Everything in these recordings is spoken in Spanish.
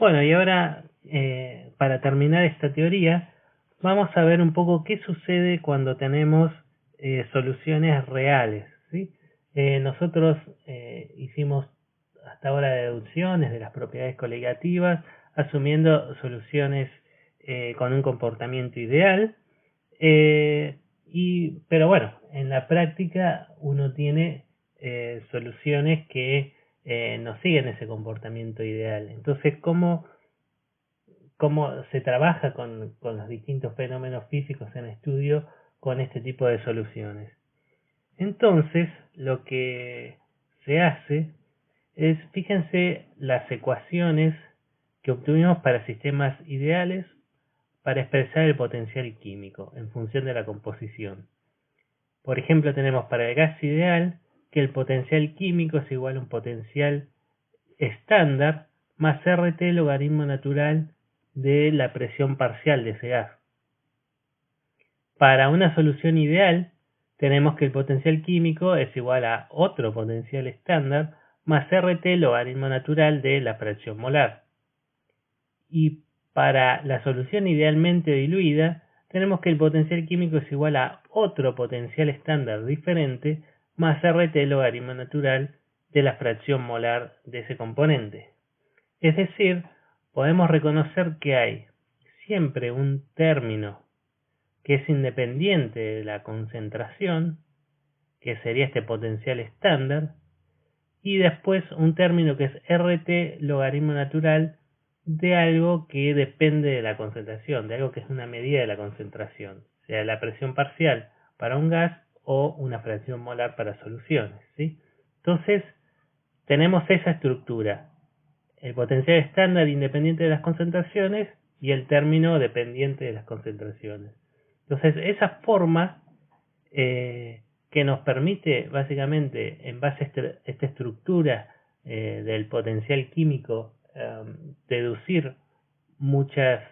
Bueno, y ahora, para terminar esta teoría, vamos a ver un poco qué sucede cuando tenemos soluciones reales, ¿sí? Nosotros hicimos hasta ahora deducciones de las propiedades coligativas, asumiendo soluciones con un comportamiento ideal, pero bueno, en la práctica uno tiene soluciones que no siguen ese comportamiento ideal. Entonces, ¿cómo se trabaja con los distintos fenómenos físicos en estudio con este tipo de soluciones? Entonces, lo que se hace es, fíjense, las ecuaciones que obtuvimos para sistemas ideales para expresar el potencial químico en función de la composición. Por ejemplo, tenemos para el gas ideal que el potencial químico es igual a un potencial estándar más RT logaritmo natural de la presión parcial de ese gas. Para una solución ideal, tenemos que el potencial químico es igual a otro potencial estándar más RT logaritmo natural de la fracción molar. Y para la solución idealmente diluida, tenemos que el potencial químico es igual a otro potencial estándar diferente más RT logaritmo natural de la fracción molar de ese componente. Es decir, podemos reconocer que hay siempre un término que es independiente de la concentración, que sería este potencial estándar, y después un término que es RT logaritmo natural de algo que depende de la concentración, de algo que es una medida de la concentración, sea la presión parcial para un gas o una fracción molar para soluciones, ¿sí? Entonces, tenemos esa estructura, el potencial estándar independiente de las concentraciones y el término dependiente de las concentraciones. Entonces, esa forma que nos permite, básicamente, en base a esta estructura del potencial químico, deducir muchas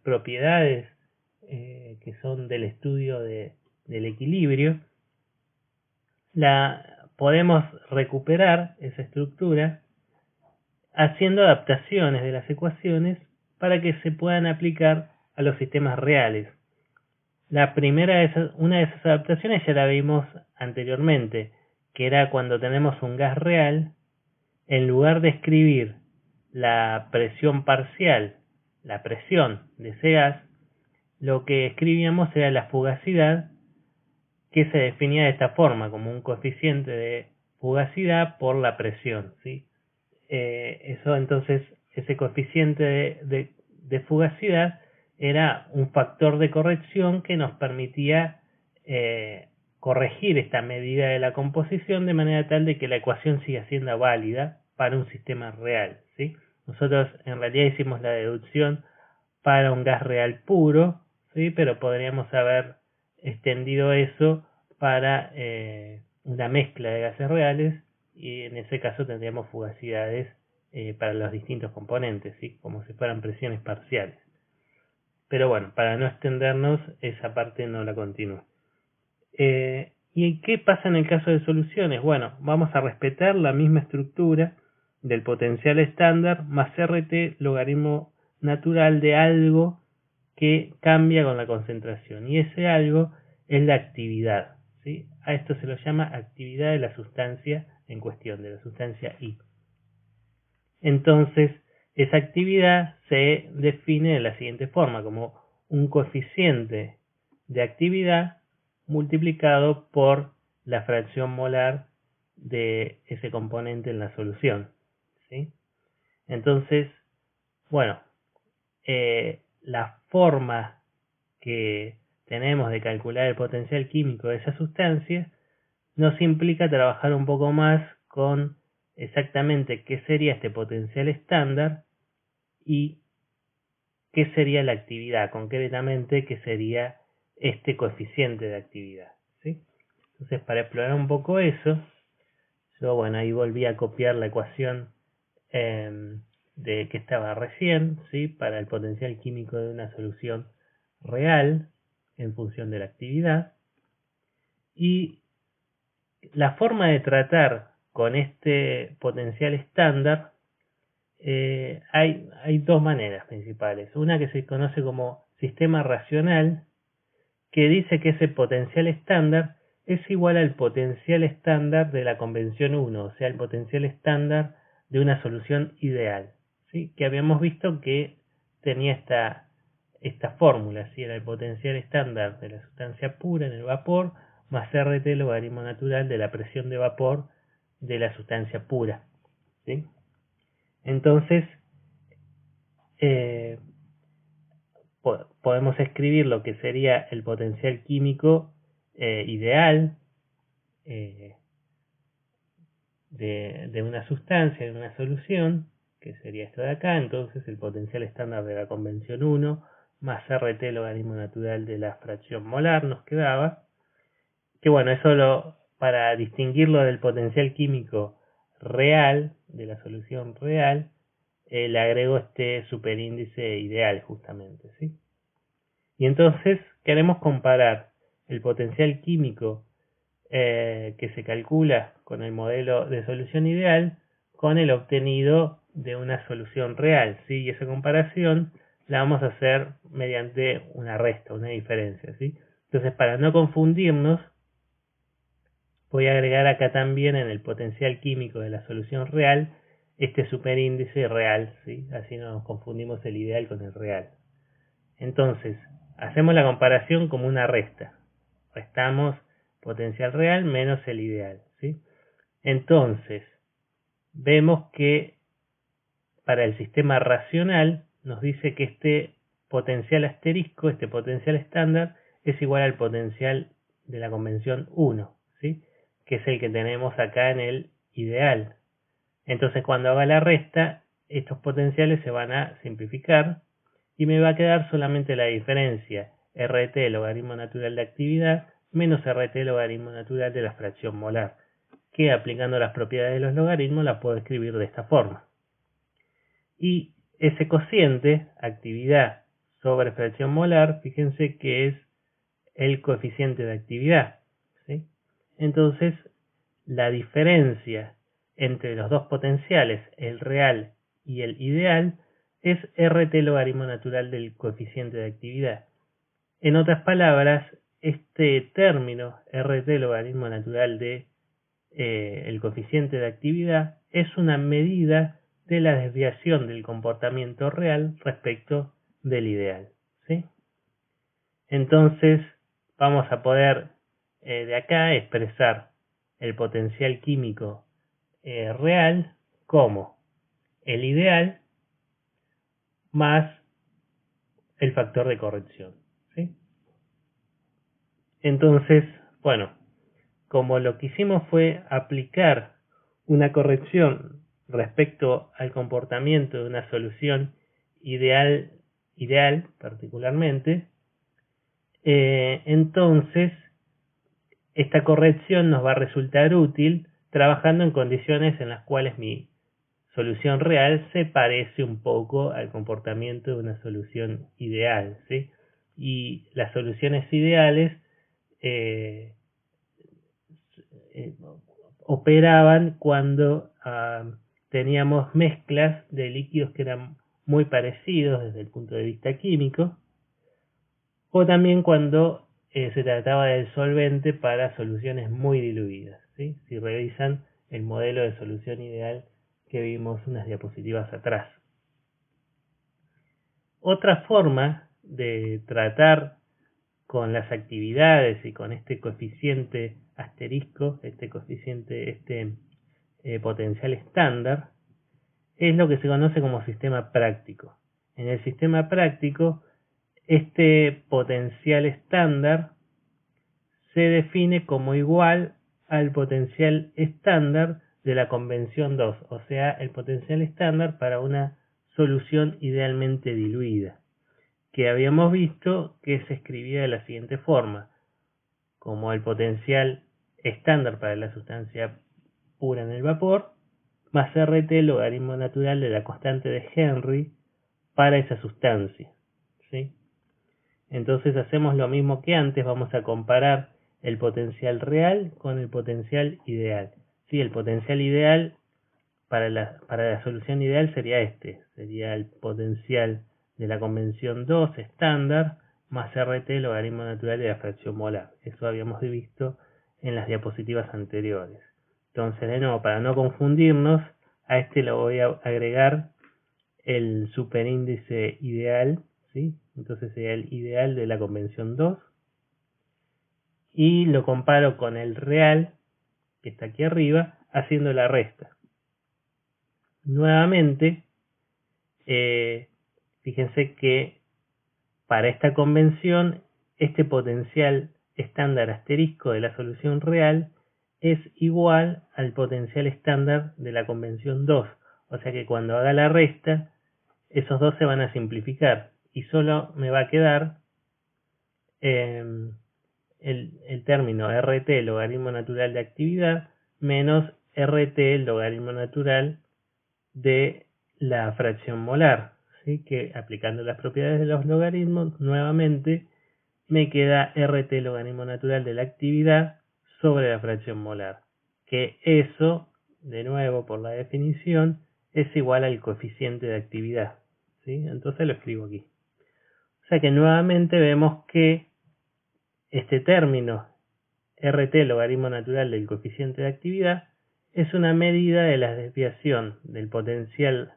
propiedades que son del estudio del equilibrio, podemos recuperar esa estructura haciendo adaptaciones de las ecuaciones para que se puedan aplicar a los sistemas reales. Una de esas adaptaciones ya la vimos anteriormente, que era cuando tenemos un gas real, en lugar de escribir la presión parcial, la presión de ese gas, lo que escribíamos era la fugacidad, que se definía de esta forma, como un coeficiente de fugacidad por la presión, ¿sí? Entonces, ese coeficiente de fugacidad era un factor de corrección que nos permitía corregir esta medida de la composición de manera tal de que la ecuación siga siendo válida para un sistema real, ¿sí? Nosotros en realidad hicimos la deducción para un gas real puro, ¿sí? Pero podríamos haber extendido eso para una mezcla de gases reales, y en ese caso tendríamos fugacidades para los distintos componentes, ¿sí? Como si fueran presiones parciales. Pero bueno, para no extendernos, esa parte no la continúo. ¿Y qué pasa en el caso de soluciones? Bueno, vamos a respetar la misma estructura del potencial estándar más RT logaritmo natural de algo que cambia con la concentración. Y ese algo es la actividad, ¿sí? A esto se lo llama actividad de la sustancia en cuestión, de la sustancia I. Entonces, esa actividad se define de la siguiente forma, como un coeficiente de actividad multiplicado por la fracción molar de ese componente en la solución, ¿sí? Entonces, bueno, la forma que tenemos de calcular el potencial químico de esa sustancia nos implica trabajar un poco más con exactamente qué sería este potencial estándar y qué sería la actividad, concretamente qué sería este coeficiente de actividad, ¿sí? Entonces, para explorar un poco eso, yo, bueno, ahí volví a copiar la ecuación de que estaba recién, ¿sí? Para el potencial químico de una solución real en función de la actividad. Y la forma de tratar con este potencial estándar hay dos maneras principales. Una que se conoce como sistema racional, que dice que ese potencial estándar es igual al potencial estándar de la convención 1, o sea, el potencial estándar de una solución ideal, ¿sí? Que habíamos visto que tenía esta fórmula, ¿sí? Era el potencial estándar de la sustancia pura en el vapor más RT logaritmo natural de la presión de vapor de la sustancia pura, ¿sí? Entonces, podemos escribir lo que sería el potencial químico ideal de una sustancia, de una solución, que sería esto de acá. Entonces el potencial estándar de la convención 1 más RT logaritmo natural de la fracción molar nos quedaba, que bueno, eso para distinguirlo del potencial químico real, de la solución real, le agrego este superíndice ideal justamente, ¿sí? Y entonces queremos comparar el potencial químico que se calcula con el modelo de solución ideal con el obtenido de una solución real, ¿sí? Y esa comparación la vamos a hacer mediante una resta, una diferencia, ¿sí? Entonces, para no confundirnos, voy a agregar acá también en el potencial químico de la solución real este superíndice real, ¿sí? Así no nos confundimos el ideal con el real. Entonces, hacemos la comparación como una resta. Restamos potencial real menos el ideal, ¿sí? Entonces, vemos que para el sistema racional nos dice que este potencial asterisco, este potencial estándar, es igual al potencial de la convención 1, ¿sí? Que es el que tenemos acá en el ideal. Entonces, cuando haga la resta, estos potenciales se van a simplificar y me va a quedar solamente la diferencia RT logaritmo natural de actividad menos RT logaritmo natural de la fracción molar, que aplicando las propiedades de los logaritmos la puedo escribir de esta forma. Y ese cociente, actividad sobre fracción molar, fíjense que es el coeficiente de actividad, ¿sí? Entonces, la diferencia entre los dos potenciales, el real y el ideal, es RT logaritmo natural del coeficiente de actividad. En otras palabras, este término RT logaritmo natural de el coeficiente de actividad es una medida de la desviación del comportamiento real respecto del ideal, ¿sí? Entonces vamos a poder de acá expresar el potencial químico real como el ideal más el factor de corrección, ¿sí? Entonces, bueno, como lo que hicimos fue aplicar una corrección respecto al comportamiento de una solución ideal particularmente, entonces esta corrección nos va a resultar útil trabajando en condiciones en las cuales mi solución real se parece un poco al comportamiento de una solución ideal, ¿sí? Y las soluciones ideales operaban cuando teníamos mezclas de líquidos que eran muy parecidos desde el punto de vista químico, o también cuando se trataba del solvente para soluciones muy diluidas, ¿sí? Si revisan el modelo de solución ideal que vimos unas diapositivas atrás. Otra forma de tratar con las actividades y con este coeficiente asterisco, este coeficiente, potencial estándar, es lo que se conoce como sistema práctico. En el sistema práctico, este potencial estándar se define como igual al potencial estándar de la convención 2, o sea, el potencial estándar para una solución idealmente diluida, que habíamos visto que se escribía de la siguiente forma, como el potencial estándar para la sustancia pura en el vapor, más RT logaritmo natural de la constante de Henry para esa sustancia, ¿sí? Entonces hacemos lo mismo que antes, vamos a comparar el potencial real con el potencial ideal. ¿Sí? El potencial ideal para la solución ideal sería sería el potencial de la convención 2 estándar más RT logaritmo natural de la fracción molar. Eso habíamos visto en las diapositivas anteriores. Entonces, de nuevo, para no confundirnos, a le voy a agregar el superíndice ideal, ¿sí? Entonces sería el ideal de la convención 2 y lo comparo con el real que está aquí arriba haciendo la resta. Nuevamente, fíjense que para esta convención este potencial estándar asterisco de la solución real es igual al potencial estándar de la convención 2. O sea que cuando haga la resta, esos dos se van a simplificar y solo me va a quedar el término RT, logaritmo natural de actividad, menos RT, logaritmo natural de la fracción molar, ¿sí? Que aplicando las propiedades de los logaritmos, nuevamente me queda RT, logaritmo natural de la actividad sobre la fracción molar, que eso, de nuevo por la definición, es igual al coeficiente de actividad, ¿sí? Entonces lo escribo aquí. O sea que nuevamente vemos que este término RT, logaritmo natural del coeficiente de actividad, es una medida de la desviación del potencial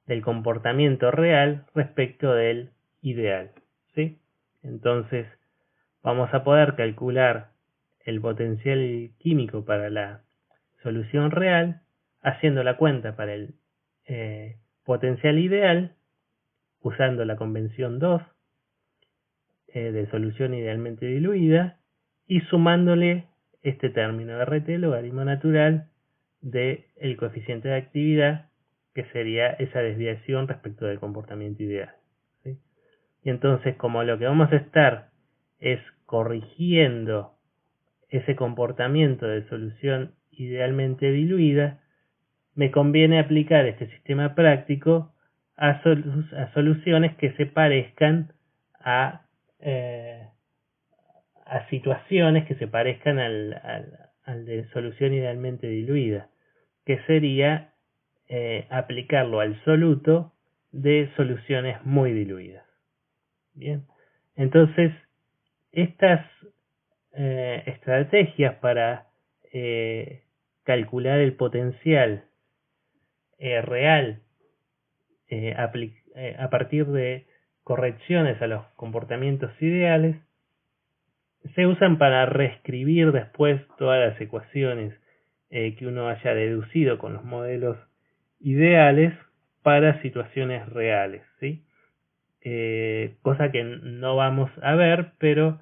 del comportamiento real respecto del ideal, ¿sí? Entonces vamos a poder calcular el potencial químico para la solución real haciendo la cuenta para el potencial ideal usando la convención 2 de solución idealmente diluida y sumándole este término RT, logaritmo natural del coeficiente de actividad, que sería esa desviación respecto del comportamiento ideal, ¿sí? Y entonces, como lo que vamos a estar es corrigiendo ese comportamiento de solución idealmente diluida, me conviene aplicar este sistema práctico a soluciones que se parezcan a situaciones que se parezcan al de solución idealmente diluida, que sería aplicarlo al soluto de soluciones muy diluidas. Bien, entonces estas estrategias para calcular el potencial real a partir de correcciones a los comportamientos ideales se usan para reescribir después todas las ecuaciones que uno haya deducido con los modelos ideales para situaciones reales, ¿sí? Cosa que no vamos a ver, pero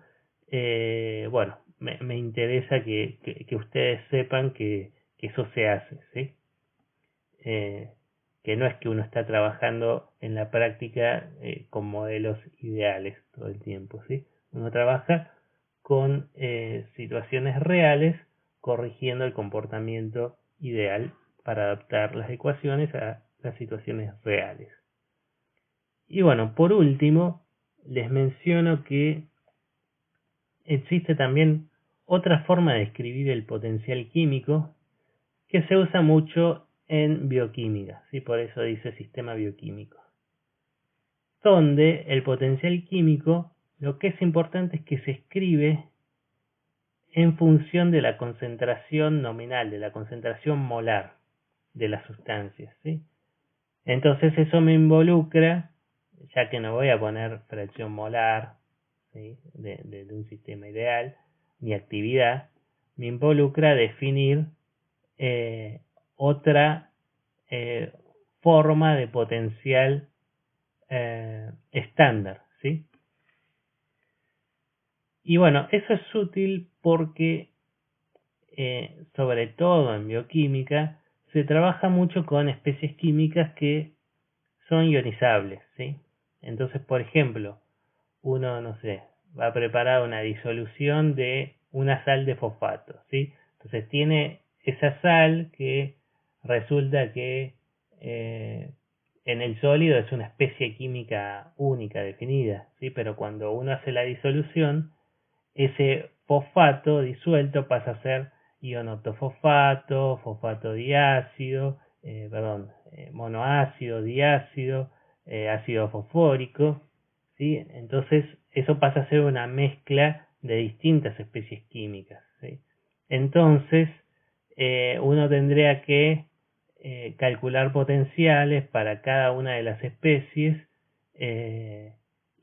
bueno, me interesa que ustedes sepan que eso se hace, ¿sí? Que no es que uno está trabajando en la práctica con modelos ideales todo el tiempo, ¿sí? Uno trabaja con situaciones reales corrigiendo el comportamiento ideal para adaptar las ecuaciones a las situaciones reales. Y bueno, por último, les menciono que existe también otra forma de escribir el potencial químico que se usa mucho en bioquímica, ¿sí? Por eso dice sistema bioquímico, donde el potencial químico lo que es importante es que se escribe en función de la concentración nominal, de la concentración molar de las sustancias, ¿sí? Entonces eso me involucra, ya que no voy a poner fracción molar, ¿sí? de un sistema ideal, ni actividad, me involucra definir otra forma de potencial estándar, ¿sí? Y bueno, eso es útil porque sobre todo en bioquímica se trabaja mucho con especies químicas que son ionizables, ¿sí? Entonces, por ejemplo, uno, no sé, va a preparar una disolución de una sal de fosfato, ¿sí? Entonces tiene esa sal que resulta que en el sólido es una especie química única, definida, ¿sí? Pero cuando uno hace la disolución, ese fosfato disuelto pasa a ser ionotofosfato, fosfato diácido monoácido, diácido, ácido fosfórico, ¿sí? Entonces eso pasa a ser una mezcla de distintas especies químicas, ¿sí? Entonces uno tendría que calcular potenciales para cada una de las especies,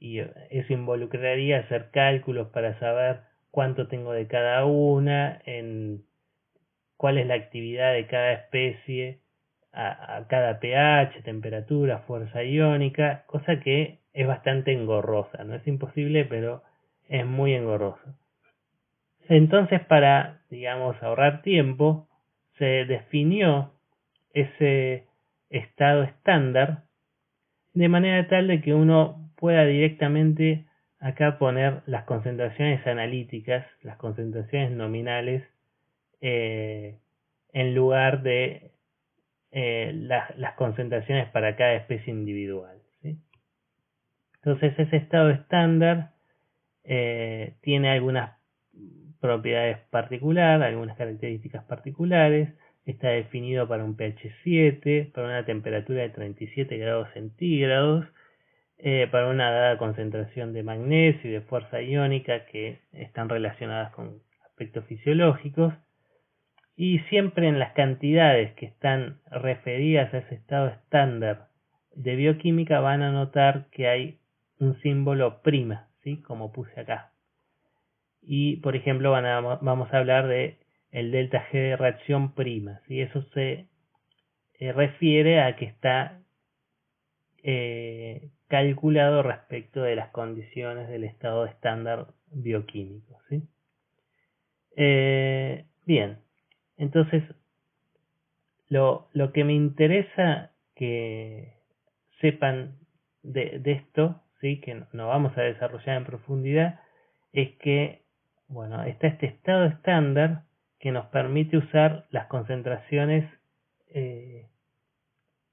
y eso involucraría hacer cálculos para saber cuánto tengo de cada una, en cuál es la actividad de cada especie a cada pH, temperatura, fuerza iónica, cosa que es bastante engorrosa, no es imposible, pero es muy engorroso. Entonces, para, digamos, ahorrar tiempo, se definió ese estado estándar de manera tal de que uno pueda directamente acá poner las concentraciones analíticas, las concentraciones nominales, en lugar de las concentraciones para cada especie individual, ¿sí? Entonces ese estado estándar tiene algunas propiedades particulares, algunas características particulares. Está definido para un pH 7, para una temperatura de 37 grados centígrados, para una dada concentración de magnesio y de fuerza iónica que están relacionadas con aspectos fisiológicos, y siempre en las cantidades que están referidas a ese estado estándar de bioquímica van a notar que hay un símbolo prima, ¿sí? Como puse acá. Y por ejemplo vamos a hablar de el delta G de reacción prima, ¿sí? Eso se refiere a que está calculado respecto de las condiciones del estado estándar bioquímico, ¿sí? Bien, entonces lo que me interesa que sepan de esto, ¿sí? Que no vamos a desarrollar en profundidad, es que, bueno, está este estado estándar que nos permite usar las concentraciones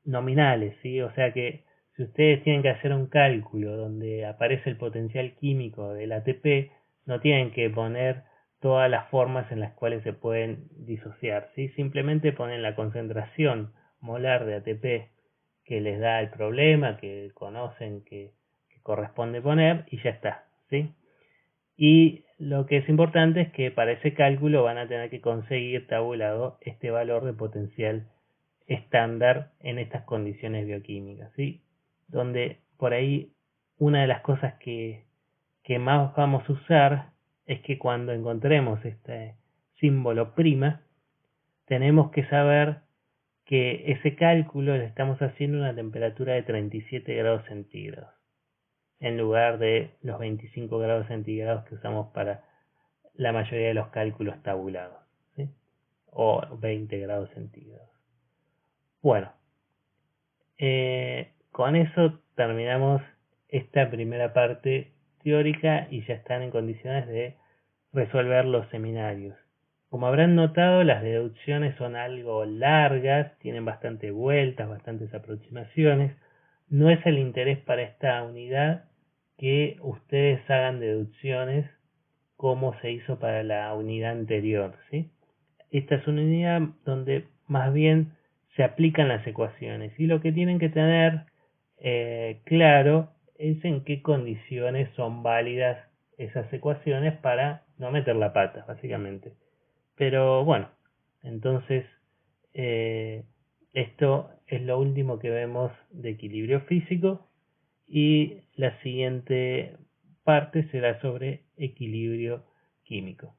nominales, ¿sí? O sea que si ustedes tienen que hacer un cálculo donde aparece el potencial químico del ATP, no tienen que poner todas las formas en las cuales se pueden disociar, ¿sí? Simplemente ponen la concentración molar de ATP que les da el problema, que conocen que corresponde poner, y ya está, ¿sí? Y lo que es importante es que para ese cálculo van a tener que conseguir tabulado este valor de potencial estándar en estas condiciones bioquímicas, ¿sí? Donde por ahí una de las cosas que más vamos a usar es que cuando encontremos este símbolo prima, tenemos que saber que ese cálculo le estamos haciendo a una temperatura de 37 grados centígrados, en lugar de los 25 grados centígrados que usamos para la mayoría de los cálculos tabulados, ¿sí? O 20 grados centígrados. Bueno, con eso terminamos esta primera parte teórica y ya están en condiciones de resolver los seminarios. Como habrán notado, las deducciones son algo largas, tienen bastantes vueltas, bastantes aproximaciones. No es el interés para esta unidad que ustedes hagan deducciones como se hizo para la unidad anterior, ¿sí? Esta es una unidad donde más bien se aplican las ecuaciones y lo que tienen que tener claro es en qué condiciones son válidas esas ecuaciones para no meter la pata, básicamente. Pero bueno, entonces esto es lo último que vemos de equilibrio físico, y la siguiente parte será sobre equilibrio químico.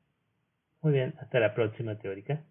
Muy bien, hasta la próxima teórica.